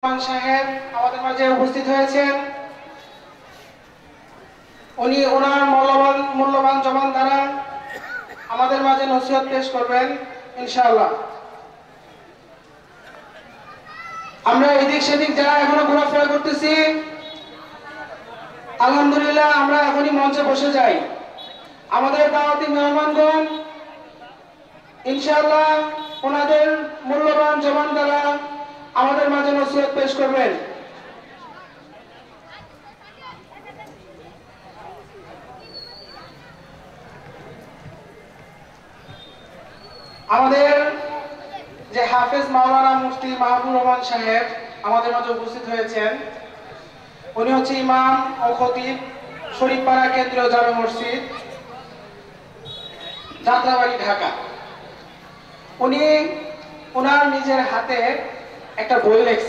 সাহেব আমাদের মাঝে উপস্থিত হয়েছেন। উনি ওনার মূল্যবান জবান দ্বারা আমাদের মাঝে নসিহত পেশ করবেন ইনশাআল্লাহ। আমরা এদিক সেদিক যারা এখনো ঘোরাফেরা করতেছি, আলহামদুলিল্লাহ আমরা এখনই মঞ্চে বসে যাই। আমাদের দাওয়াতি মেহমানগণ ইনশাআল্লাহ ওনাদের মূল্যবান জবান দ্বারা আমাদের মাঝে নসিহত পেশ করবেন। আমাদের যে হাফেজ মাওলানা মুফতি মাহবুবুর রহমান সাহেব আমাদের মাঝে উপস্থিত হয়েছেন। উনি হচ্ছে ইমাম ও খতিব শরীফপাড়া কেন্দ্রীয় জামে মসজিদ, যাত্রাবাড়ি, ঢাকা। উনি ওনার নিজের হাতে একটা বই লিখছেন।